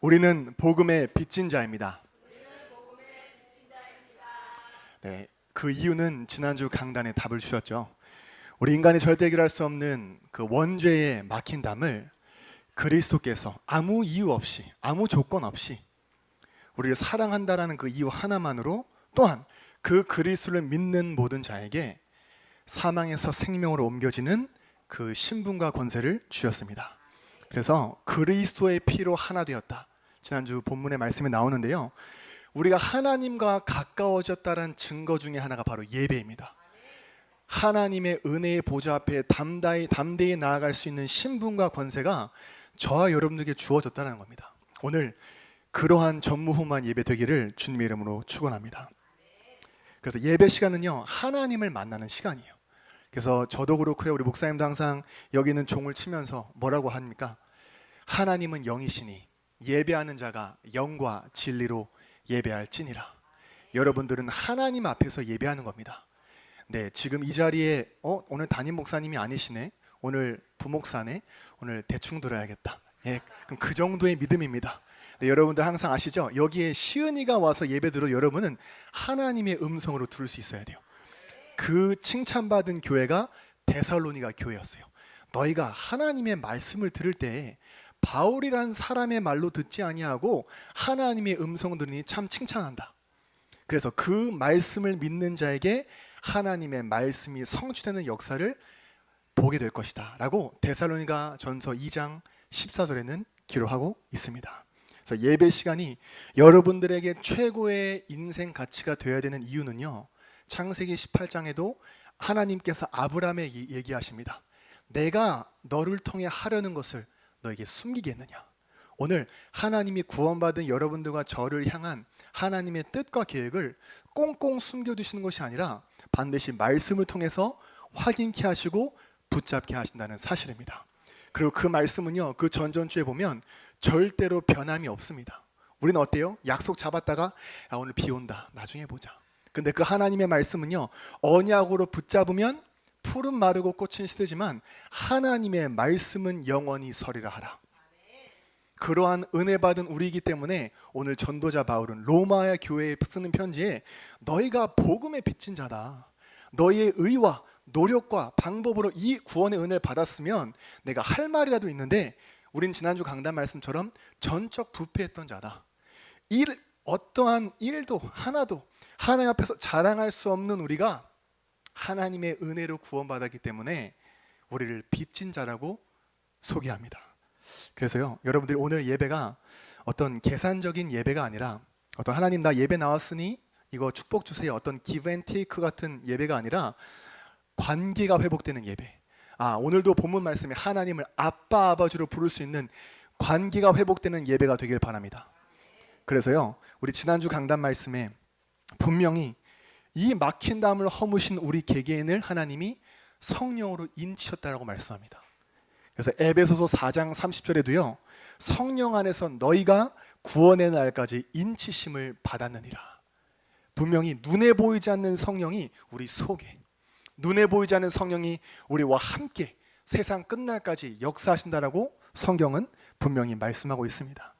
우리는 복음의 빚진 자입니다. 네, 그 이유는 지난주 강단에 답을 주셨죠. 우리 인간이 절대 해결할 수 없는 그 원죄의 막힌 담을 그리스도께서 아무 이유 없이, 아무 조건 없이 우리를 사랑한다라는 그 이유 하나만으로, 또한 그 그리스도를 믿는 모든 자에게 사망에서 생명으로 옮겨지는 그 신분과 권세를 주셨습니다. 그래서 그리스도의 피로 하나 되었다. 지난주 본문의 말씀이 나오는데요, 우리가 하나님과 가까워졌다는 증거 중에 하나가 바로 예배입니다. 하나님의 은혜의 보좌 앞에 담대히 나아갈 수 있는 신분과 권세가 저와 여러분들에게 주어졌다는 겁니다. 오늘 그러한 전무후무한 예배 되기를 주님의 이름으로 축원합니다. 그래서 예배 시간은요, 하나님을 만나는 시간이에요. 그래서 저도 그렇고요, 우리 목사님도 항상 여기 있는 종을 치면서 뭐라고 합니까? 하나님은 영이시니 예배하는 자가 영과 진리로 예배할지니라. 여러분들은 하나님 앞에서 예배하는 겁니다. 네, 지금 이 자리에 오늘 담임 목사님이 아니시네, 오늘 부목사네, 오늘 대충 들어야겠다. 예, 그럼 그 정도의 믿음입니다. 네, 여러분들 항상 아시죠? 여기에 시은이가 와서 예배드려 여러분은 하나님의 음성으로 들을 수 있어야 돼요. 그 칭찬받은 교회가 데살로니가 교회였어요. 너희가 하나님의 말씀을 들을 때 바울이란 사람의 말로 듣지 아니하고 하나님의 음성을 들으니 참 칭찬한다. 그래서 그 말씀을 믿는 자에게 하나님의 말씀이 성취되는 역사를 보게 될 것이다 라고 데살로니가 전서 2장 14절에는 기록하고 있습니다. 그래서 예배 시간이 여러분들에게 최고의 인생 가치가 되어야 되는 이유는요, 창세기 18장에도 하나님께서 아브라함에 얘기하십니다. 내가 너를 통해 하려는 것을 너에게 숨기겠느냐. 오늘 하나님이 구원받은 여러분들과 저를 향한 하나님의 뜻과 계획을 꽁꽁 숨겨두시는 것이 아니라 반드시 말씀을 통해서 확인케 하시고 붙잡게 하신다는 사실입니다. 그리고 그 말씀은요, 그 전전주에 보면 절대로 변함이 없습니다. 우리는 어때요? 약속 잡았다가 오늘 비 온다, 나중에 보자. 근데 그 하나님의 말씀은요, 언약으로 붙잡으면 풀은 마르고 꽃은 시들지만 하나님의 말씀은 영원히 서리라 하라. 그러한 은혜 받은 우리이기 때문에 오늘 전도자 바울은 로마의 교회에 쓰는 편지에 너희가 복음의 빚진 자다. 너희의 의와 노력과 방법으로 이 구원의 은혜를 받았으면 내가 할 말이라도 있는데, 우린 지난주 강단 말씀처럼 전적 부패했던 자다. 어떠한 일도 하나도 하나님 앞에서 자랑할 수 없는 우리가 하나님의 은혜로 구원받았기 때문에 우리를 빚진 자라고 소개합니다. 그래서요, 여러분들이 오늘 예배가 어떤 계산적인 예배가 아니라, 어떤 하나님 나 예배 나왔으니 이거 축복 주세요, 어떤 기브 앤 테이크 같은 예배가 아니라 관계가 회복되는 예배. 오늘도 본문 말씀에 하나님을 아빠 아버지로 부를 수 있는 관계가 회복되는 예배가 되길 바랍니다. 그래서요, 우리 지난주 강단 말씀에 분명히 이 막힌 담을 허무신 우리 개개인을 하나님이 성령으로 인치셨다라고 말씀합니다. 그래서 에베소서 4장 30절에도요, 성령 안에서 너희가 구원의 날까지 인치심을 받았느니라. 분명히 눈에 보이지 않는 성령이 우리 속에, 눈에 보이지 않는 성령이 우리와 함께 세상 끝날까지 역사하신다라고 성경은 분명히 말씀하고 있습니다.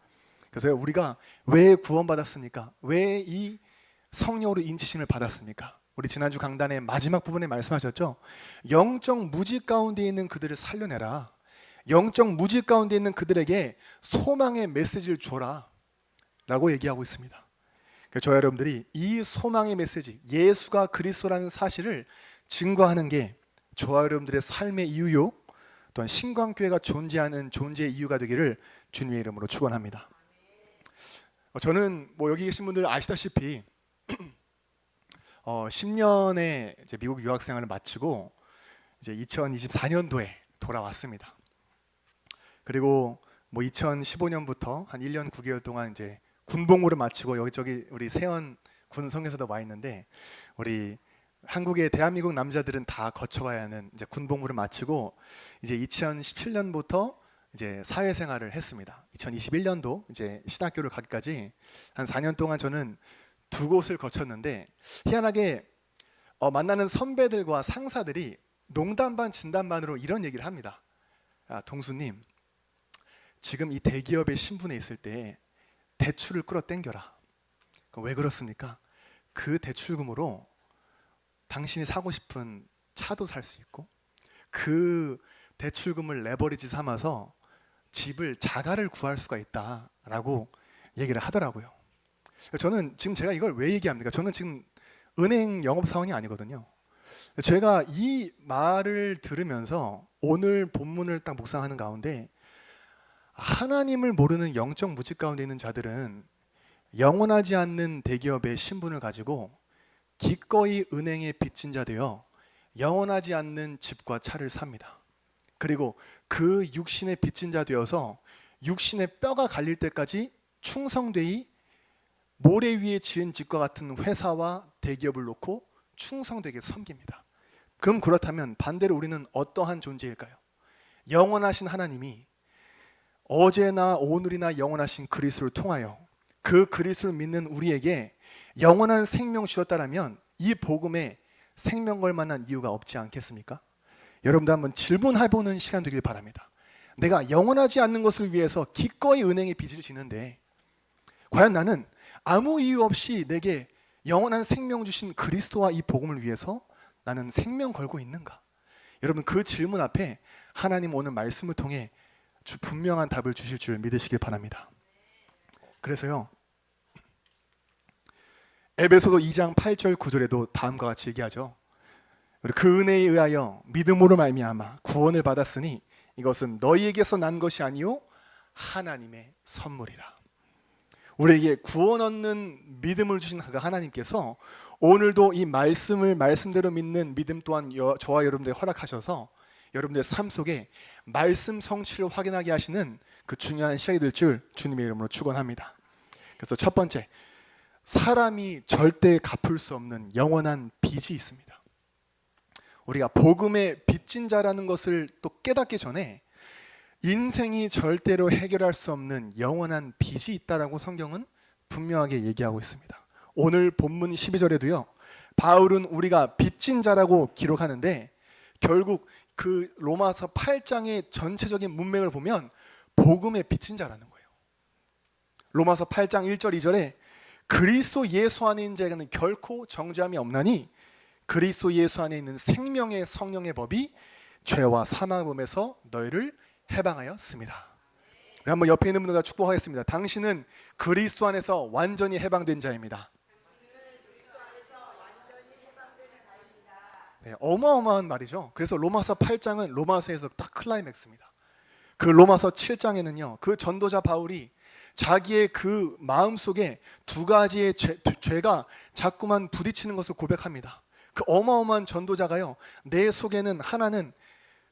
그래서 우리가 왜 구원받았습니까? 왜 이 성령으로 인치심을 받았습니까? 우리 지난주 강단의 마지막 부분에 말씀하셨죠. 영적 무지 가운데 있는 그들을 살려내라. 영적 무지 가운데 있는 그들에게 소망의 메시지를 줘라 라고 얘기하고 있습니다. 그래서 저 여러분들이 이 소망의 메시지, 예수가 그리스도라는 사실을 증거하는 게 저와 여러분들의 삶의 이유요, 또한 신광교회가 존재하는 존재의 이유가 되기를 주님의 이름으로 축원합니다. 저는 여기 계신 분들 아시다시피 10년의 이제 미국 유학 생활을 마치고 이제 2024년도에 돌아왔습니다. 그리고 2015년부터 한 1년 9개월 동안 이제 군복무를 마치고 여기저기 우리 세원 군 성에서도 와 있는데, 우리 한국의 대한민국 남자들은 다 거쳐가야 하는 이제 군복무를 마치고 이제 2017년부터 이제 사회생활을 했습니다. 2021년도 이제 신학교를 가기까지 한 4년 동안 저는 두 곳을 거쳤는데, 희한하게 만나는 선배들과 상사들이 농담 반 진담 반으로 이런 얘기를 합니다. 동수님, 지금 이 대기업의 신분에 있을 때 대출을 끌어당겨라. 왜 그렇습니까? 그 대출금으로 당신이 사고 싶은 차도 살 수 있고, 그 대출금을 레버리지 삼아서 집을 자가를 구할 수가 있다라고 얘기를 하더라고요. 저는 지금 제가 이걸 왜 얘기합니까? 저는 지금 은행 영업사원이 아니거든요. 제가 이 말을 들으면서 오늘 본문을 딱 묵상하는 가운데, 하나님을 모르는 영적 무직 가운데 있는 자들은 영원하지 않는 대기업의 신분을 가지고 기꺼이 은행에 빚진 자 되어 영원하지 않는 집과 차를 삽니다. 그리고 그 육신에 빚진 자 되어서 육신의 뼈가 갈릴 때까지 충성되이 모래 위에 지은 집과 같은 회사와 대기업을 놓고 충성되게 섬깁니다. 그럼 그렇다면 반대로 우리는 어떠한 존재일까요? 영원하신 하나님이 어제나 오늘이나 영원하신 그리스도를 통하여 그 그리스도를 믿는 우리에게 영원한 생명 주셨다라면 이 복음에 생명 걸 만한 이유가 없지 않겠습니까? 여러분도 한번 질문해보는 시간 되길 바랍니다. 내가 영원하지 않는 것을 위해서 기꺼이 은행에 빚을 지는데 과연 나는 아무 이유 없이 내게 영원한 생명 주신 그리스도와 이 복음을 위해서 나는 생명 걸고 있는가? 여러분, 그 질문 앞에 하나님 오늘 말씀을 통해 분명한 답을 주실 줄 믿으시길 바랍니다. 그래서요, 에베소서 2장 8절 9절에도 다음과 같이 얘기하죠. 그 은혜에 의하여 믿음으로 말미암아 구원을 받았으니 이것은 너희에게서 난 것이 아니요 하나님의 선물이라. 우리에게 구원 얻는 믿음을 주신 그 하나님께서 오늘도 이 말씀을 말씀대로 믿는 믿음 또한 저와 여러분들에게 허락하셔서 여러분들의 삶 속에 말씀 성취를 확인하게 하시는 그 중요한 시간이 될 줄 주님의 이름으로 축원합니다. 그래서 첫 번째, 사람이 절대 갚을 수 없는 영원한 빚이 있습니다. 우리가 복음의 빚진 자라는 것을 또 깨닫기 전에 인생이 절대로 해결할 수 없는 영원한 빚이 있다라고 성경은 분명하게 얘기하고 있습니다. 오늘 본문 12절에도요, 바울은 우리가 빚진 자라고 기록하는데 결국 그 로마서 8장의 전체적인 문맥을 보면 복음의 빚진 자라는 거예요. 로마서 8장 1절 2절에 그리스도 예수 안에 있는 자에게는 결코 정죄함이 없나니 그리스도 예수 안에 있는 생명의 성령의 법이 죄와 사망의 법에서 너희를 해방하였습니다. 우리 한번 옆에 있는 분들과 축복하겠습니다. 당신은 그리스도 안에서 완전히 해방된 자입니다. 네, 어마어마한 말이죠. 그래서 로마서 8장은 로마서에서 딱 클라이맥스입니다. 그 로마서 7장에는요, 그 전도자 바울이 자기의 그 마음속에 두 가지의 죄가 자꾸만 부딪히는 것을 고백합니다. 그 어마어마한 전도자가요, 내 속에는 하나는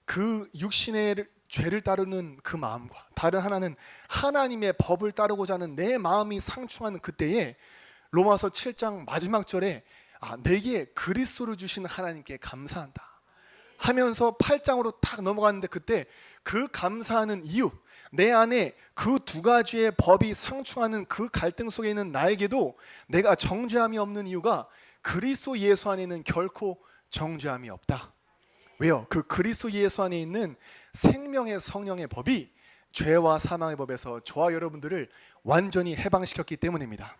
그 육신의 죄를 따르는 그 마음과 다른 하나는 하나님의 법을 따르고자 하는 내 마음이 상충하는 그때에 로마서 7장 마지막 절에 내게 그리스도를 주신 하나님께 감사한다 하면서 8장으로 딱 넘어갔는데, 그때 그 감사하는 이유, 내 안에 그 두 가지의 법이 상충하는 그 갈등 속에 있는 나에게도 내가 정죄함이 없는 이유가 그리스도 예수 안에는 결코 정죄함이 없다. 왜요? 그 그리스도 예수 안에 있는 생명의 성령의 법이 죄와 사망의 법에서 저와 여러분들을 완전히 해방시켰기 때문입니다.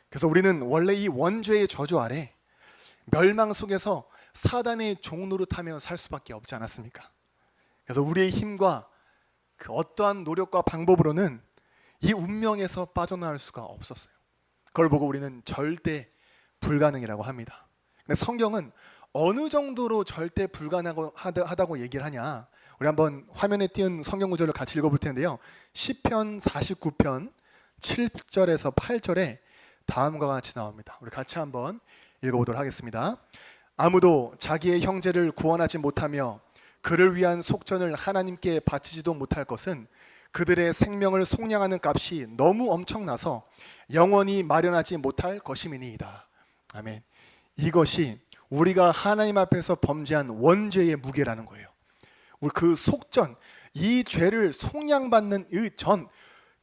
그래서 우리는 원래 이 원죄의 저주 아래 멸망 속에서 사단의 종노릇하며 살 수밖에 없지 않았습니까? 그래서 우리의 힘과 그 어떠한 노력과 방법으로는 이 운명에서 빠져나올 수가 없었어요. 그걸 보고 우리는 절대 불가능이라고 합니다. 근데 성경은 어느 정도로 절대 불가능하다고 얘기를 하냐, 우리 한번 화면에 띄운 성경 구절을 같이 읽어볼 텐데요, 시편 49편 7절에서 8절에 다음과 같이 나옵니다. 우리 같이 한번 읽어보도록 하겠습니다. 아무도 자기의 형제를 구원하지 못하며 그를 위한 속전을 하나님께 바치지도 못할 것은 그들의 생명을 속량하는 값이 너무 엄청나서 영원히 마련하지 못할 것임이니이다. 아멘. 이것이 우리가 하나님 앞에서 범죄한 원죄의 무게라는 거예요. 우리 그 속전, 이 죄를 속량받는 이 전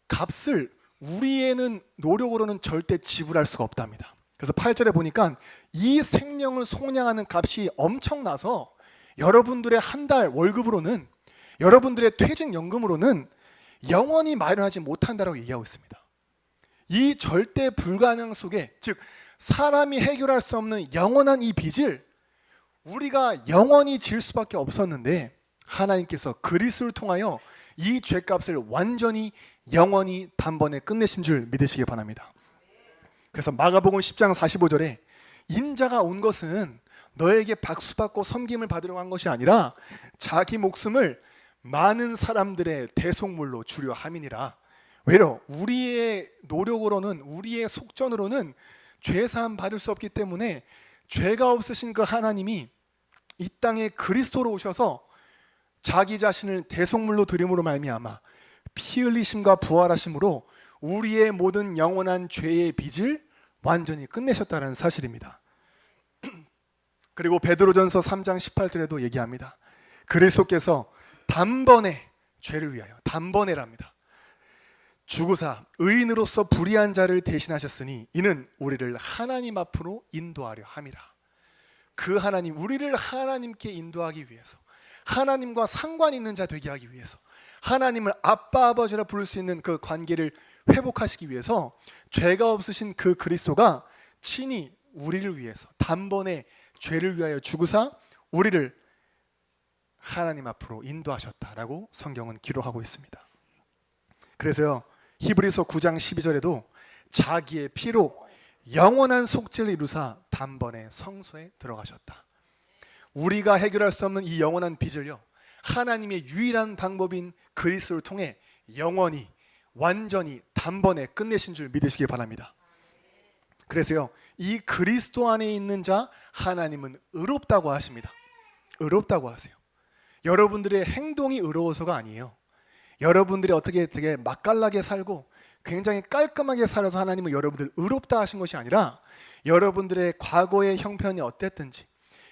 값을 우리의 노력으로는 절대 지불할 수가 없답니다. 그래서 8절에 보니까 이 생명을 속량하는 값이 엄청나서 여러분들의 한 달 월급으로는, 여러분들의 퇴직연금으로는 영원히 마련하지 못한다라고 얘기하고 있습니다. 이 절대 불가능 속에, 즉 사람이 해결할 수 없는 영원한 이 빚을 우리가 영원히 질 수밖에 없었는데 하나님께서 그리스도를 통하여 이 죄값을 완전히 영원히 단번에 끝내신 줄 믿으시기 바랍니다. 그래서 마가복음 10장 45절에 인자가 온 것은 너에게 박수받고 섬김을 받으려고 한 것이 아니라 자기 목숨을 많은 사람들의 대속물로 주려 함이니라. 왜요? 우리의 노력으로는, 우리의 속전으로는 죄사함 받을 수 없기 때문에 죄가 없으신 그 하나님이 이 땅에 그리스도로 오셔서 자기 자신을 대속물로 드림으로 말미암아 피 흘리심과 부활하심으로 우리의 모든 영원한 죄의 빚을 완전히 끝내셨다는 사실입니다. 그리고 베드로전서 3장 18절에도 얘기합니다. 그리스도께서 단번에 죄를 위하여, 단번에랍니다, 죽으사 의인으로서 불의한 자를 대신하셨으니 이는 우리를 하나님 앞으로 인도하려 함이라. 그 하나님, 우리를 하나님께 인도하기 위해서, 하나님과 상관 있는 자 되게 하기 위해서, 하나님을 아빠 아버지라 부를 수 있는 그 관계를 회복하시기 위해서 죄가 없으신 그 그리스도가 친히 우리를 위해서 단번에 죄를 위하여 죽으사 우리를 하나님 앞으로 인도하셨다라고 성경은 기록하고 있습니다. 그래서요, 히브리서 9장 12절에도 자기의 피로 영원한 속죄를 이루사 단번에 성소에 들어가셨다. 우리가 해결할 수 없는 이 영원한 빚을요, 하나님의 유일한 방법인 그리스도를 통해 영원히 완전히 단번에 끝내신 줄 믿으시기 바랍니다. 그래서요, 이 그리스도 안에 있는 자 하나님은 의롭다고 하십니다. 의롭다고 하세요. 여러분들의 행동이 의로워서가 아니에요. 여러분들이 어떻게 되게 맛깔나게 살고 굉장히 깔끔하게 살아서 하나님은 여러분들 의롭다 하신 것이 아니라 여러분들의 과거의 형편이 어땠든지,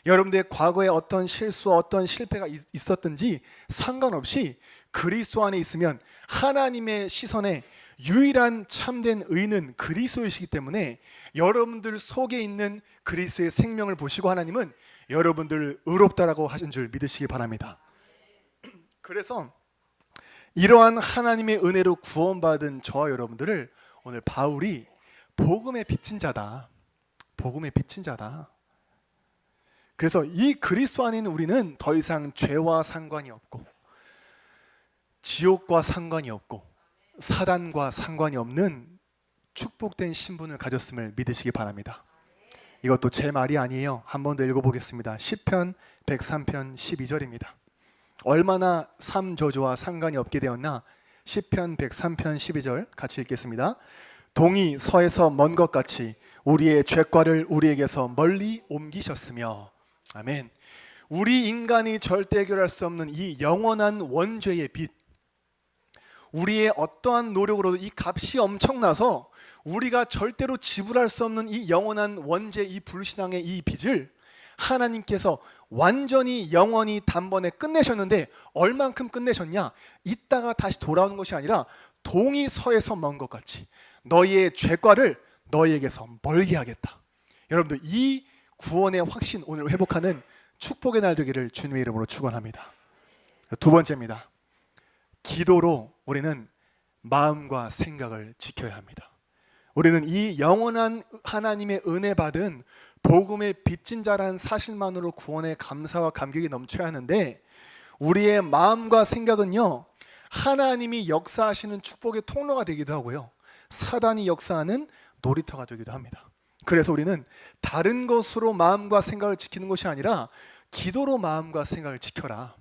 여러분들의 과거에 어떤 실수, 어떤 실패가 있었든지 상관없이 그리스도 안에 있으면 하나님의 시선에 유일한 참된 의는 그리스도이시기 때문에 여러분들 속에 있는 그리스도의 생명을 보시고 하나님은 여러분들을 의롭다라고 하신 줄 믿으시기 바랍니다. 그래서 이러한 하나님의 은혜로 구원받은 저와 여러분들을 오늘 바울이 복음의 빚진 자다, 복음의 빚진 자다. 그래서 이 그리스도 안에 있는 우리는 더 이상 죄와 상관이 없고 지옥과 상관이 없고 사단과 상관이 없는 축복된 신분을 가졌음을 믿으시기 바랍니다. 이것도 제 말이 아니에요. 한 번 더 읽어보겠습니다. 시편 103편 12절입니다. 얼마나 삶 저주와 상관이 없게 되었나. 시편 103편 12절 같이 읽겠습니다. 동이 서에서 먼 것 같이 우리의 죄과를 우리에게서 멀리 옮기셨으며. 아멘. 우리 인간이 절대 해결할 수 없는 이 영원한 원죄의 빚, 우리의 어떠한 노력으로도 이 값이 엄청나서 우리가 절대로 지불할 수 없는 이 영원한 원죄, 이 불신앙의 이 빚을 하나님께서 완전히 영원히 단번에 끝내셨는데 얼만큼 끝내셨냐? 이따가 다시 돌아오는 것이 아니라 동이 서에서 먼 것 같이 너희의 죄과를 너희에게서 멀게 하겠다. 여러분들, 이 구원의 확신 오늘 회복하는 축복의 날 되기를 주님의 이름으로 축원합니다. 두 번째입니다. 기도로 우리는 마음과 생각을 지켜야 합니다. 우리는 이 영원한 하나님의 은혜 받은 복음의 빚진 자라는 사실만으로 구원의 감사와 감격이 넘쳐야 하는데, 우리의 마음과 생각은요, 하나님이 역사하시는 축복의 통로가 되기도 하고요, 사단이 역사하는 놀이터가 되기도 합니다. 그래서 우리는 다른 것으로 마음과 생각을 지키는 것이 아니라 기도로 마음과 생각을 지켜라.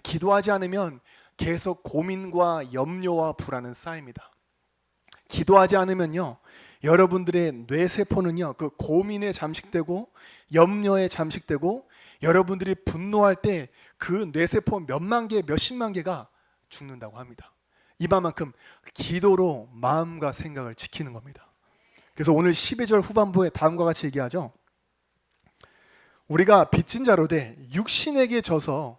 기도하지 않으면 계속 고민과 염려와 불안은 쌓입니다. 기도하지 않으면요, 여러분들의 뇌세포는요, 그 고민에 잠식되고 염려에 잠식되고 여러분들이 분노할 때 그 뇌세포 몇만 개, 몇십만 개가 죽는다고 합니다. 이만큼 기도로 마음과 생각을 지키는 겁니다. 그래서 오늘 12절 후반부에 다음과 같이 얘기하죠. 우리가 빚진 자로 돼 육신에게 져서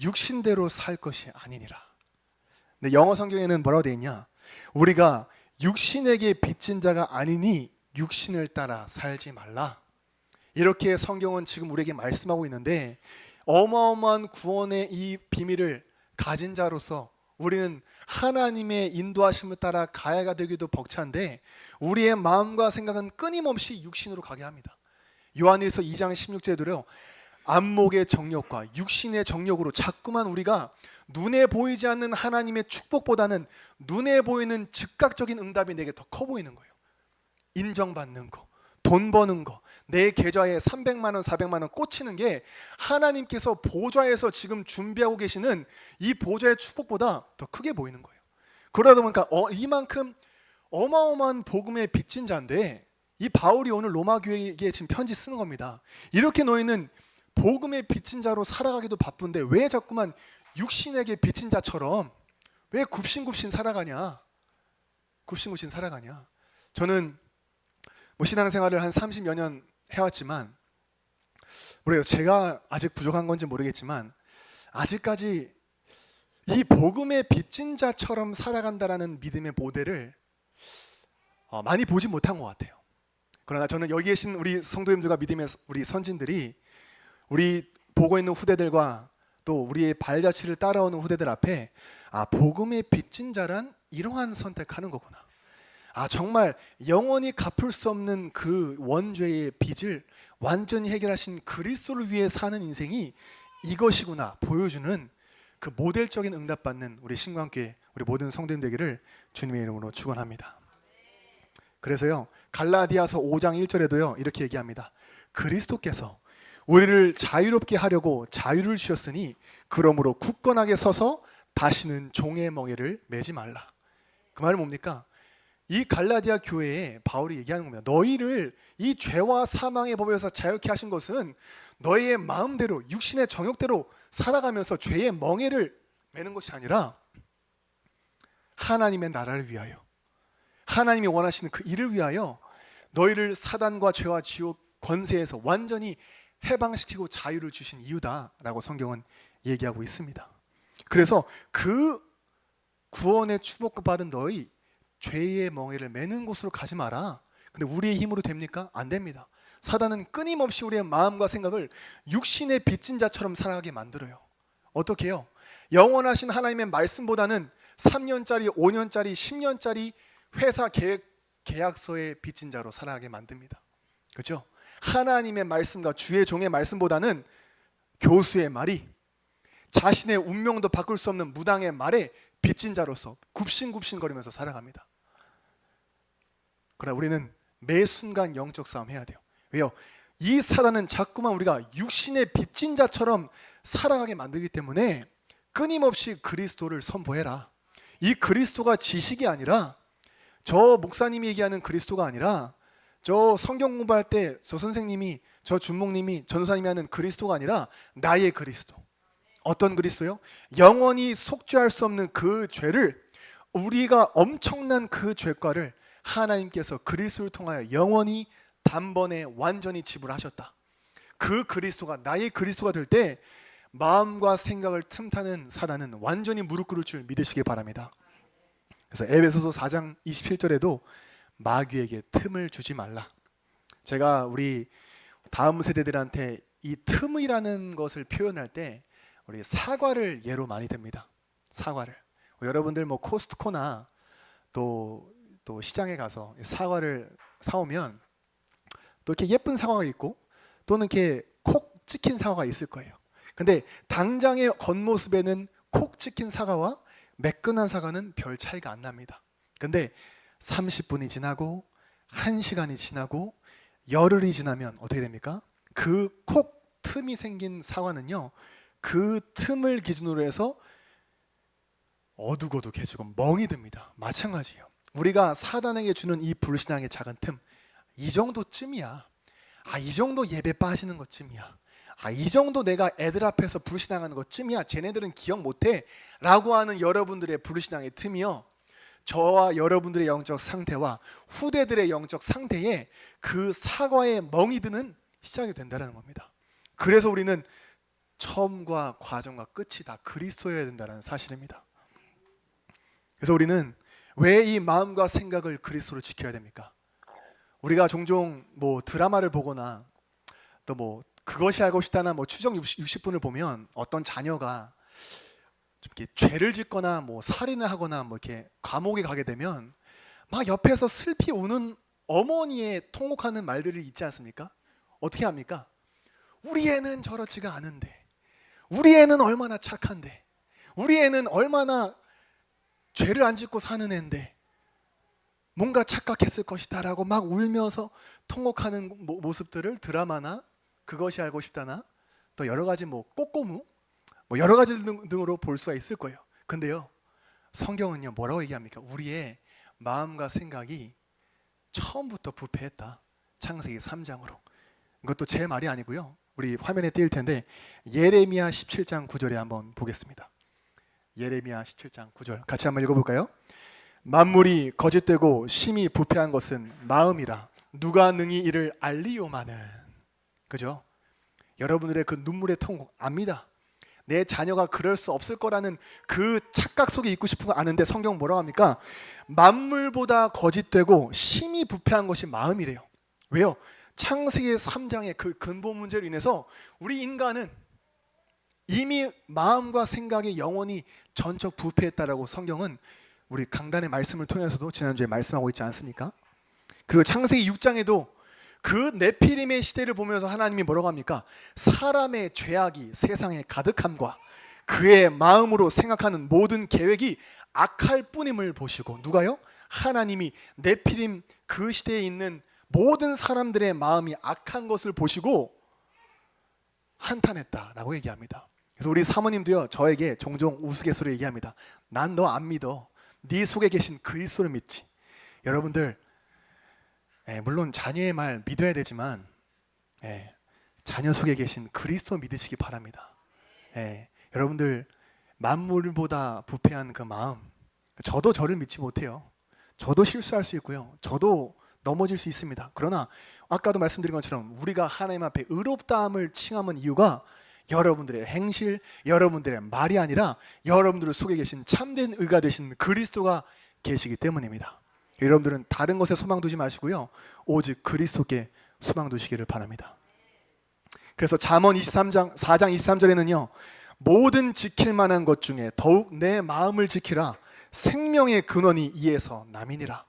육신대로 살 것이 아니니라. 근데 영어 성경에는 뭐라고 되어 있냐? 우리가 육신에게 빚진 자가 아니니 육신을 따라 살지 말라. 이렇게 성경은 지금 우리에게 말씀하고 있는데, 어마어마한 구원의 이 비밀을 가진 자로서 우리는 하나님의 인도하심을 따라 가해가 되기도 벅찬데 우리의 마음과 생각은 끊임없이 육신으로 가게 합니다. 요한일서 2장 16절에도요. 안목의 정욕과 육신의 정욕으로 자꾸만 우리가 눈에 보이지 않는 하나님의 축복보다는 눈에 보이는 즉각적인 응답이 내게 더 커 보이는 거예요. 인정받는 거, 돈 버는 거, 내 계좌에 300만 원, 400만 원 꽂히는 게 하나님께서 보좌에서 지금 준비하고 계시는 이 보좌의 축복보다 더 크게 보이는 거예요. 그러다 보니까 이만큼 어마어마한 복음의 빚진 자인데 이 바울이 오늘 로마 교회에게 지금 편지 쓰는 겁니다. 이렇게 너희는 복음의 빚진 자로 살아가기도 바쁜데 왜 자꾸만 육신에게 빚진 자처럼 왜 굽신굽신 살아가냐? 굽신굽신 살아가냐? 저는 뭐 신앙생활을 한 30여 년 해왔지만 모르겠어요. 제가 아직 부족한 건지 모르겠지만 아직까지 이 복음의 빚진 자처럼 살아간다라는 믿음의 모델을 많이 보지 못한 것 같아요. 그러나 저는 여기 계신 우리 성도님들과 믿음의 우리 선진들이 우리 보고 있는 후대들과 또 우리의 발자취를 따라오는 후대들 앞에 복음의 빚진 자란 이러한 선택하는 거구나. 정말 영원히 갚을 수 없는 그 원죄의 빚을 완전히 해결하신 그리스도를 위해 사는 인생이 이것이구나 보여주는 그 모델적인 응답받는 우리 신광교회 우리 모든 성도님 되기를 주님의 이름으로 축원합니다. 그래서요 갈라디아서 5장 1절에도요 이렇게 얘기합니다. 그리스도께서 우리를 자유롭게 하려고 자유를 주셨으니 그러므로 굳건하게 서서 다시는 종의 멍에를 매지 말라. 그 말은 뭡니까? 이 갈라디아 교회에 바울이 얘기하는 겁니다. 너희를 이 죄와 사망의 법에서 자유케 하신 것은 너희의 마음대로 육신의 정욕대로 살아가면서 죄의 멍에를 매는 것이 아니라 하나님의 나라를 위하여 하나님이 원하시는 그 일을 위하여 너희를 사단과 죄와 지옥 권세에서 완전히 해방시키고 자유를 주신 이유다라고 성경은 얘기하고 있습니다. 그래서 그 구원의 축복받은 너희 죄의 멍에를 매는 곳으로 가지 마라. 근데 우리의 힘으로 됩니까? 안 됩니다. 사단은 끊임없이 우리의 마음과 생각을 육신의 빚진 자처럼 살아가게 만들어요. 어떻게 해요? 영원하신 하나님의 말씀보다는 3년짜리, 5년짜리, 10년짜리 회사 계약서의 빚진 자로 살아가게 만듭니다. 그렇죠? 하나님의 말씀과 주의 종의 말씀보다는 교수의 말이 자신의 운명도 바꿀 수 없는 무당의 말에 빚진 자로서 굽신굽신거리면서 살아갑니다. 그러나 우리는 매 순간 영적 싸움 해야 돼요. 왜요? 이 사단은 자꾸만 우리가 육신의 빚진 자처럼 살아가게 만들기 때문에 끊임없이 그리스도를 선포해라. 이 그리스도가 지식이 아니라 저 목사님이 얘기하는 그리스도가 아니라 저 성경 공부할 때 저 선생님이 저 준목님이 전도사님이 하는 그리스도가 아니라 나의 그리스도. 어떤 그리스도요? 영원히 속죄할 수 없는 그 죄를 우리가 엄청난 그 죄과를 하나님께서 그리스도를 통하여 영원히 단번에 완전히 지불하셨다. 그 그리스도가 나의 그리스도가 될 때 마음과 생각을 틈타는 사단은 완전히 무릎 꿇을 줄 믿으시기 바랍니다. 그래서 에베소서 4장 27절에도 마귀에게 틈을 주지 말라. 제가 우리 다음 세대들한테 이 틈이라는 것을 표현할 때 우리 사과를 예로 많이 듭니다. 사과를. 여러분들 뭐 코스트코나 또 시장에 가서 사과를 사오면 또 이렇게 예쁜 사과가 있고 또는 이렇게 콕 찍힌 사과가 있을 거예요. 근데 당장의 겉모습에는 콕 찍힌 사과와 매끈한 사과는 별 차이가 안 납니다. 근데 30분이 지나고 1시간이 지나고 열흘이 지나면 어떻게 됩니까? 그 콕 틈이 생긴 사과는요 그 틈을 기준으로 해서 어둑어둑해지고 멍이 듭니다. 마찬가지예요. 우리가 사단에게 주는 이 불신앙의 작은 틈, 이 정도쯤이야. 이 정도 예배 빠지는 것쯤이야. 이 정도 내가 애들 앞에서 불신앙하는 것쯤이야. 쟤네들은 기억 못해 라고 하는 여러분들의 불신앙의 틈이요, 저와 여러분들의 영적 상태와 후대들의 영적 상태에 그 사과의 멍이 드는 시작이 된다는 겁니다. 그래서 우리는 처음과 과정과 끝이 다 그리스도여야 된다는 사실입니다. 그래서 우리는 왜 이 마음과 생각을 그리스도로 지켜야 됩니까? 우리가 종종 뭐 드라마를 보거나 또 뭐 그것이 알고 싶다나 뭐 추정 60분을 보면 어떤 자녀가 좀 이렇게 죄를 짓거나 뭐 살인을 하거나 뭐 이렇게 감옥에 가게 되면 막 옆에서 슬피 우는 어머니의 통곡하는 말들을 잊지 않습니까? 어떻게 합니까? 우리 애는 저렇지가 않은데, 우리 애는 얼마나 착한데, 우리 애는 얼마나 죄를 안 짓고 사는 애인데 뭔가 착각했을 것이다 라고 막 울면서 통곡하는 모습들을 드라마나 그것이 알고 싶다나 또 여러 가지 뭐 꼬꼬무 뭐 여러 가지 등으로 볼 수가 있을 거예요. 근데요, 성경은요 뭐라고 얘기합니까? 우리의 마음과 생각이 처음부터 부패했다. 창세기 3장으로. 이것도 제 말이 아니고요, 우리 화면에 띄울 텐데 예레미야 17장 9절에 한번 보겠습니다. 예레미야 17장 9절 같이 한번 읽어볼까요? 만물이 거짓되고 심히 부패한 것은 마음이라 누가 능히 이를 알리오마는. 그죠? 여러분들의 그 눈물의 통곡 압니다. 내 자녀가 그럴 수 없을 거라는 그 착각 속에 있고 싶은 거 아는데 성경 뭐라고 합니까? 만물보다 거짓되고 심히 부패한 것이 마음이래요. 왜요? 창세기 3장의 그 근본 문제로 인해서 우리 인간은 이미 마음과 생각이 영원히 전적 부패했다라고 성경은 우리 강단의 말씀을 통해서도 지난주에 말씀하고 있지 않습니까? 그리고 창세기 6장에도 그 네피림의 시대를 보면서 하나님이 뭐라고 합니까? 사람의 죄악이 세상에 가득함과 그의 마음으로 생각하는 모든 계획이 악할 뿐임을 보시고, 누가요? 하나님이 네피림 그 시대에 있는 모든 사람들의 마음이 악한 것을 보시고 한탄했다라고 얘기합니다. 그래서 우리 사모님도요 저에게 종종 우스갯소리로 얘기합니다. 난 너 안 믿어. 네 속에 계신 그리스도를 믿지. 여러분들, 물론 자녀의 말 믿어야 되지만 자녀 속에 계신 그리스도 믿으시기 바랍니다. 여러분들, 만물보다 부패한 그 마음, 저도 저를 믿지 못해요. 저도 실수할 수 있고요, 저도 넘어질 수 있습니다. 그러나 아까도 말씀드린 것처럼 우리가 하나님 앞에 의롭다함을 칭함은 이유가 여러분들의 행실, 여러분들의 말이 아니라 여러분들 속에 계신 참된 의가 되신 그리스도가 계시기 때문입니다. 여러분들은 다른 것에 소망 두지 마시고요, 오직 그리스도께 소망 두시기를 바랍니다. 그래서 잠언 4장 23절에는요 모든 지킬 만한 것 중에 더욱 내 마음을 지키라. 생명의 근원이 이에서 남이니라.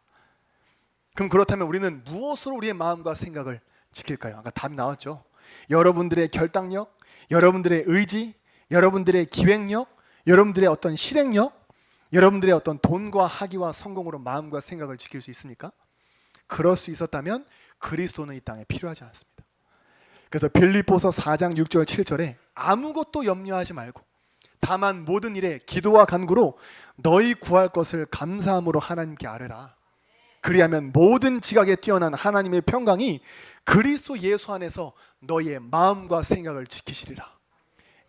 그럼 그렇다면 우리는 무엇으로 우리의 마음과 생각을 지킬까요? 아까 답이 나왔죠. 여러분들의 결단력, 여러분들의 의지, 여러분들의 기획력, 여러분들의 어떤 실행력, 여러분들의 어떤 돈과 학위와 성공으로 마음과 생각을 지킬 수 있습니까? 그럴 수 있었다면 그리스도는 이 땅에 필요하지 않습니다. 그래서 빌립보서 4장 6절 7절에 아무것도 염려하지 말고 다만 모든 일에 기도와 간구로 너희 구할 것을 감사함으로 하나님께 아뢰라. 그리하면 모든 지각에 뛰어난 하나님의 평강이 그리스도 예수 안에서 너희의 마음과 생각을 지키시리라.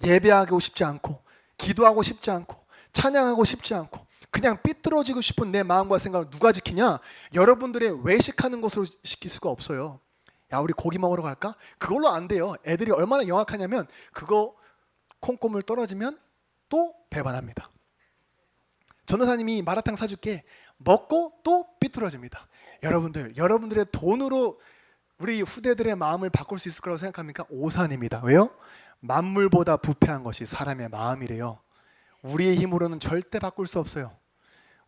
예배하고 싶지 않고, 기도하고 싶지 않고, 찬양하고 싶지 않고, 그냥 삐뚤어지고 싶은 내 마음과 생각을 누가 지키냐? 여러분들의 외식하는 것으로 지킬 수가 없어요. 야, 우리 고기 먹으러 갈까? 그걸로 안 돼요. 애들이 얼마나 영악하냐면 그거 콩고물 떨어지면 또 배반합니다. 전도사님이 마라탕 사줄게 먹고 또 삐뚤어집니다. 여러분들, 여러분들의 돈으로 우리 후대들의 마음을 바꿀 수 있을 거라고 생각합니까? 오산입니다. 왜요? 만물보다 부패한 것이 사람의 마음이래요. 우리의 힘으로는 절대 바꿀 수 없어요.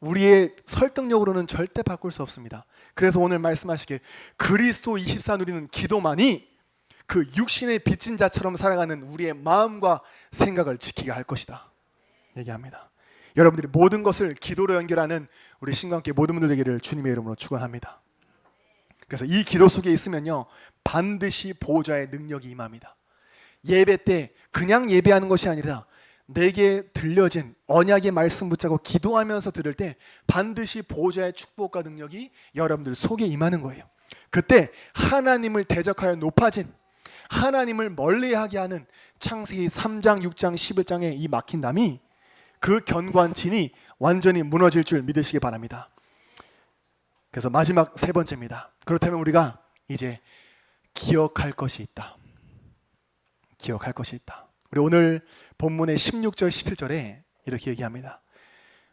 우리의 설득력으로는 절대 바꿀 수 없습니다. 그래서 오늘 말씀하시길 그리스도 24 누리는 기도만이 그 육신의 빚진 자처럼 살아가는 우리의 마음과 생각을 지키게 할 것이다 얘기합니다. 여러분들이 모든 것을 기도로 연결하는 우리 신강교회 모든 분들 되기를 주님의 이름으로 축원합니다. 그래서 이 기도 속에 있으면요 반드시 보호자의 능력이 임합니다. 예배 때 그냥 예배하는 것이 아니라 내게 들려진 언약의 말씀 붙잡고 기도하면서 들을 때 반드시 보호자의 축복과 능력이 여러분들 속에 임하는 거예요. 그때 하나님을 대적하여 높아진, 하나님을 멀리하게 하는 창세기 3장, 6장, 11장의 이 막힌 담이 그 견고한진이 완전히 무너질 줄 믿으시기 바랍니다. 그래서 마지막 세 번째입니다. 그렇다면 우리가 이제 기억할 것이 있다. 기억할 것이 있다. 우리 오늘 본문의 16절 17절에 이렇게 얘기합니다.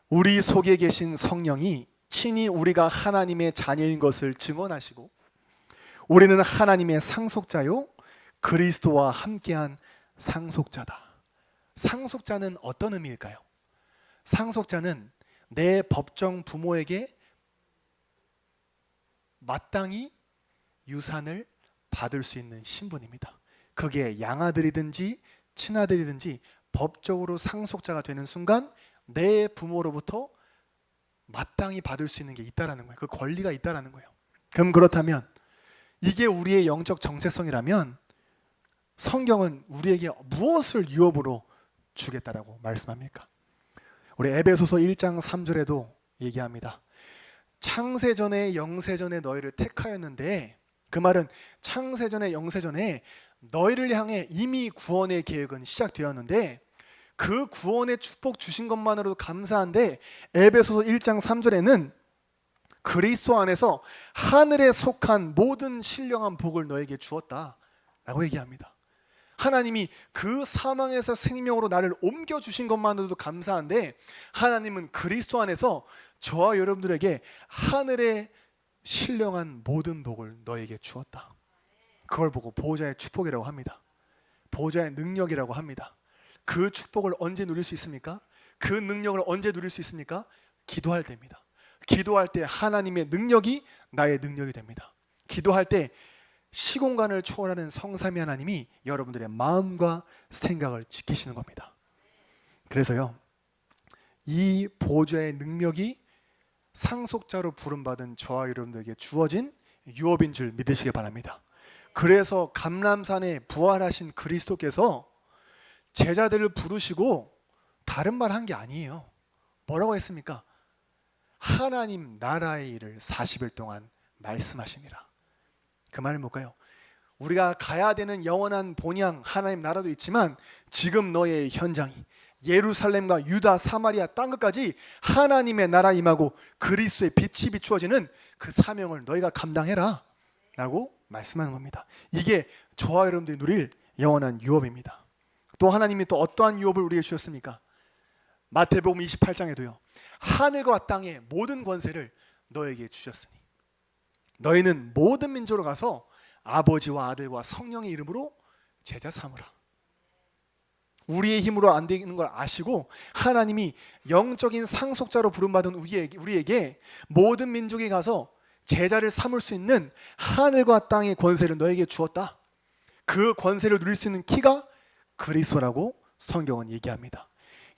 우리 속에 계신 성령이 친히 우리가 하나님의 자녀인 것을 증언하시고 우리는 하나님의 상속자요 그리스도와 함께한 상속자다. 상속자는 어떤 의미일까요? 상속자는 내 법정 부모에게 마땅히 유산을 받을 수 있는 신분입니다. 그게 양아들이든지 친아들이든지 법적으로 상속자가 되는 순간 내 부모로부터 마땅히 받을 수 있는 게 있다라는 거예요. 그 권리가 있다라는 거예요. 그럼 그렇다면 이게 우리의 영적 정체성이라면 성경은 우리에게 무엇을 유업으로 주겠다라고 말씀합니까? 우리 에베소서 1장 3절에도 얘기합니다. 창세전에 영세전에 너희를 택하였는데, 그 말은 창세전에 영세전에 너희를 향해 이미 구원의 계획은 시작되었는데 그 구원의 축복 주신 것만으로도 감사한데, 에베소서 1장 3절에는 그리스도 안에서 하늘에 속한 모든 신령한 복을 너에게 주었다 라고 얘기합니다. 하나님이 그 사망에서 생명으로 나를 옮겨주신 것만으로도 감사한데, 하나님은 그리스도 안에서 저와 여러분들에게 하늘의 신령한 모든 복을 너에게 주었다. 그걸 보고 보호자의 축복이라고 합니다. 보호자의 능력이라고 합니다. 그 축복을 언제 누릴 수 있습니까? 그 능력을 언제 누릴 수 있습니까? 기도할 때입니다. 기도할 때 하나님의 능력이 나의 능력이 됩니다. 기도할 때 시공간을 초월하는 성삼위 하나님이 여러분들의 마음과 생각을 지키시는 겁니다. 그래서요, 이 보호자의 능력이 상속자로 부름받은 저와 여러분들에게 주어진 유업인 줄 믿으시기 바랍니다. 그래서 감람산에 부활하신 그리스도께서 제자들을 부르시고 다른 말 한 게 아니에요. 뭐라고 했습니까? 하나님 나라의 일을 40일 동안 말씀하시니라. 그 말은 뭘까요? 우리가 가야 되는 영원한 본향 하나님 나라도 있지만 지금 너의 현장이 예루살렘과 유다 사마리아 땅끝까지 하나님의 나라 임하고 그리스도의 빛이 비추어지는 그 사명을 너희가 감당해라 라고 말씀하는 겁니다. 이게 저와 여러분들이 누릴 영원한 유업입니다. 또 하나님이 또 어떠한 유업을 우리에게 주셨습니까? 마태복음 28장에도요, 하늘과 땅의 모든 권세를 너에게 주셨으니 너희는 모든 민족으로 가서 아버지와 아들과 성령의 이름으로 제자 삼으라. 우리의 힘으로 안 되는 걸 아시고 하나님이 영적인 상속자로 부름받은 우리에게 모든 민족에 가서 제자를 삼을 수 있는 하늘과 땅의 권세를 너에게 주었다. 그 권세를 누릴 수 있는 키가 그리스도라고 성경은 얘기합니다.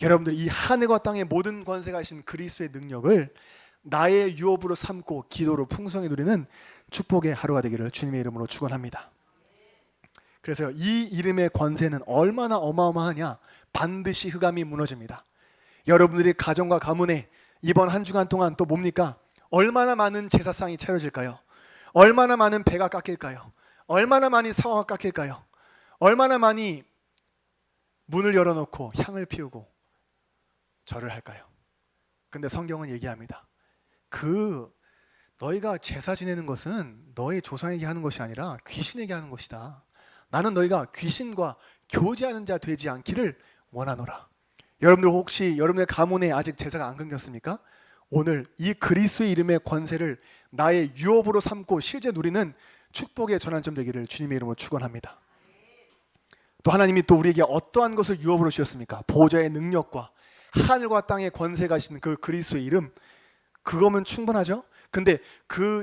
여러분들, 이 하늘과 땅의 모든 권세가 가신 그리스도의 능력을 나의 유업으로 삼고 기도로 풍성히 누리는 축복의 하루가 되기를 주님의 이름으로 축원합니다. 그래서 이 이름의 권세는 얼마나 어마어마하냐? 반드시 흑암이 무너집니다. 여러분들이 가정과 가문에 이번 한 주간 동안 또 뭡니까? 얼마나 많은 제사상이 차려질까요? 얼마나 많은 배가 깎일까요? 얼마나 많이 사과가 깎일까요? 얼마나 많이 문을 열어놓고 향을 피우고 절을 할까요? 근데 성경은 얘기합니다. 너희가 제사 지내는 것은 너희 조상에게 하는 것이 아니라 귀신에게 하는 것이다. 나는 너희가 귀신과 교제하는 자 되지 않기를 원하노라. 여러분들 혹시 여러분의 가문에 아직 제사가 안 끊겼습니까? 오늘 이 그리스도의 이름의 권세를 나의 유업으로 삼고 실제 누리는 축복의 전환점 되기를 주님의 이름으로 축원합니다. 또 하나님이 또 우리에게 어떠한 것을 유업으로 주셨습니까? 보호자의 능력과 하늘과 땅의 권세가 가신 그 그리스도의 이름, 그거면 충분하죠? 근데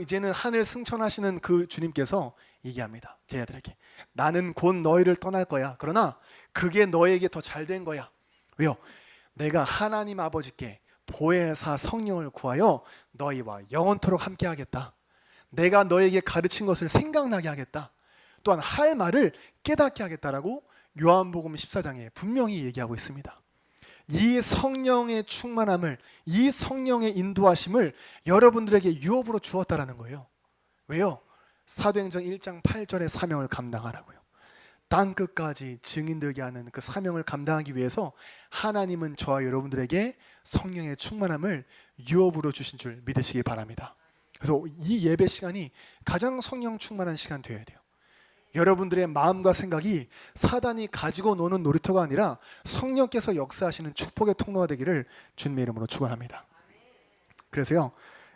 이제는 하늘 승천하시는 그 주님께서 얘기합니다. 제자들에게 나는 곧 너희를 떠날 거야. 그러나 그게 너에게 더 잘된 거야. 왜요? 내가 하나님 아버지께 보혜사 성령을 구하여 너희와 영원토록 함께 하겠다. 내가 너에게 가르친 것을 생각나게 하겠다. 또한 할 말을 깨닫게 하겠다라고 요한복음 14장에 분명히 얘기하고 있습니다. 이 성령의 충만함을, 이 성령의 인도하심을 여러분들에게 유업으로 주었다라는 거예요. 왜요? 사도행전 1장 8절의 사명을 감당하라고요. 땅끝까지 증인되게 하는 그 사명을 감당하기 위해서 하나님은 저와 여러분들에게 성령의 충만함을 유업으로 주신 줄 믿으시기 바랍니다. 그래서 이 예배 시간이 가장 성령 충만한 시간 되어야 돼요. 여러분들의 마음과 생각이 사단이 가지고 노는 놀이터가 아니라 성령께서 역사하시는 축복의 통로가 되기를 주님의 이름으로 축원합니다. 그래서요,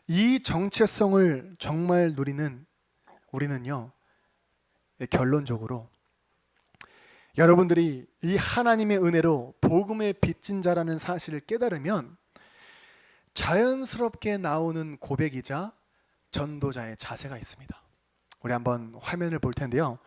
이 정체성을 정말 누리는 우리는요, 결론적으로 여러분들이 이 하나님의 은혜로 복음의 빚진 자라는 사실을 깨달으면 자연스럽게 나오는 고백이자 전도자의 자세가 있습니다. 우리 한번 화면을 볼 텐데요.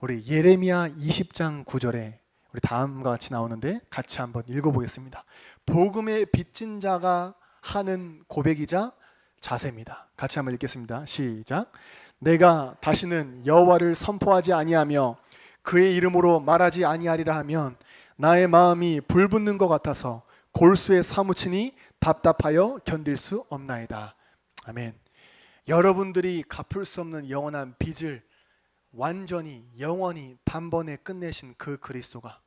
우리 예레미야 20장 9절에 우리 다음과 같이 나오는데 같이 한번 읽어보겠습니다. 복음의 빚진 자가 하는 고백이자 자세입니다. 같이 한번 읽겠습니다. 시작. 내가 다시는 여호와를 선포하지 아니하며 그의 이름으로 말하지 아니하리라 하면 나의 마음이 불붙는 것 같아서 골수에 사무치니 답답하여 견딜 수 없나이다. 아멘. 여러분들이 갚을 수 없는 영원한 빚을 완전히 영원히 단번에 끝내신 그 그리스도가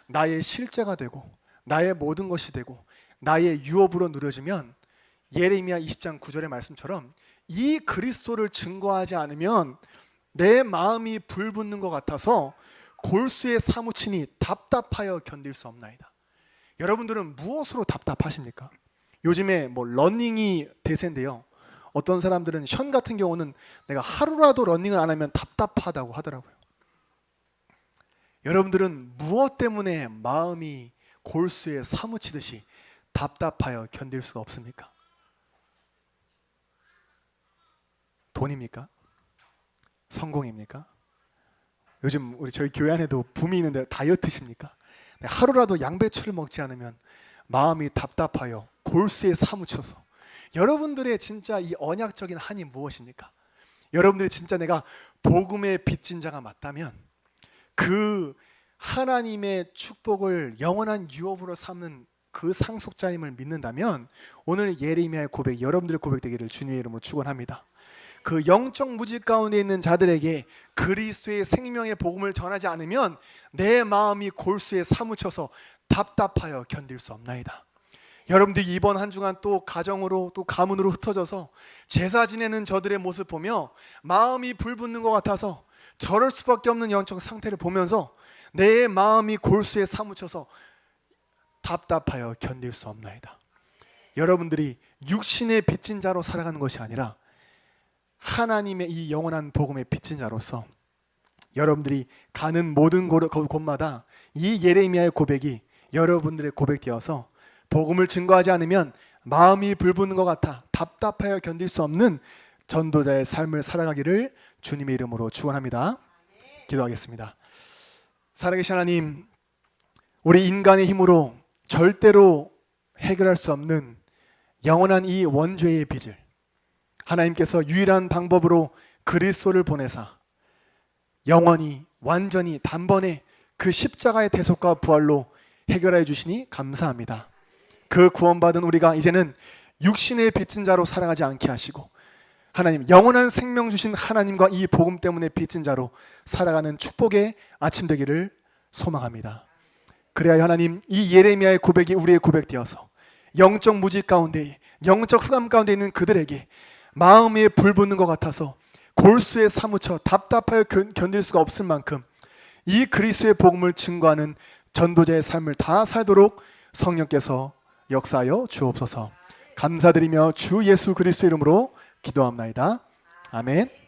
나의 실제가 되고 나의 모든 것이 되고 나의 유업으로 누려지면 예레미야 20장 9절의 말씀처럼 이 그리스도를 증거하지 않으면 내 마음이 불붙는 것 같아서 골수에 사무치니 답답하여 견딜 수 없나이다. 여러분들은 무엇으로 답답하십니까? 요즘에 뭐 러닝이 대세인데요. 어떤 사람들은 션 같은 경우는 내가 하루라도 러닝을 안 하면 답답하다고 하더라고요. 여러분들은 무엇 때문에 마음이 골수에 사무치듯이 답답하여 견딜 수가 없습니까? 돈입니까? 성공입니까? 요즘 저희 교회 안에도 붐이 있는데 다이어트십니까? 하루라도 양배추를 먹지 않으면 마음이 답답하여 골수에 사무쳐서 여러분들의 진짜 이 언약적인 한이 무엇입니까? 여러분들이 진짜 내가 복음의 빚진 자가 맞다면 그 하나님의 축복을 영원한 유업으로 삼는 그 상속자임을 믿는다면 오늘 예레미야의 고백, 여러분들의 고백되기를 주님의 이름으로 축원합니다. 그 영적 무직 가운데 있는 자들에게 그리스도의 생명의 복음을 전하지 않으면 내 마음이 골수에 사무쳐서 답답하여 견딜 수 없나이다. 여러분들이 이번 한 주간 또 가정으로 또 가문으로 흩어져서 제사 지내는 저들의 모습 보며 마음이 불붙는 것 같아서 저럴 수밖에 없는 영적 상태를 보면서 내 마음이 골수에 사무쳐서 답답하여 견딜 수 없나이다. 여러분들이 육신의 빚진 자로 살아가는 것이 아니라 하나님의 이 영원한 복음의 빚진 자로서 여러분들이 가는 모든 곳마다 이 예레미야의 고백이 여러분들의 고백되어서 복음을 증거하지 않으면 마음이 불붙는 것 같아 답답하여 견딜 수 없는 전도자의 삶을 살아가기를 주님의 이름으로 축원합니다. 기도하겠습니다. 살아계신 하나님, 우리 인간의 힘으로 절대로 해결할 수 없는 영원한 이 원죄의 빚을 하나님께서 유일한 방법으로 그리스도를 보내사 영원히 완전히 단번에 그 십자가의 대속과 부활로 해결해 주시니 감사합니다. 그 구원받은 우리가 이제는 육신의 빚진 자로 살아가지 않게 하시고 하나님 영원한 생명 주신 하나님과 이 복음 때문에 빚진 자로 살아가는 축복의 아침 되기를 소망합니다. 그래야 하나님 이 예레미야의 고백이 우리의 고백되어서 영적 무직 가운데 영적 흑암 가운데 있는 그들에게 마음에 불붙는 것 같아서 골수에 사무쳐 답답하여 견딜 수가 없을 만큼 이 그리스도의 복음을 증거하는 전도자의 삶을 다 살도록 성령께서 역사하여 주옵소서. 감사드리며 주 예수 그리스도 이름으로 기도합나이다. 아멘.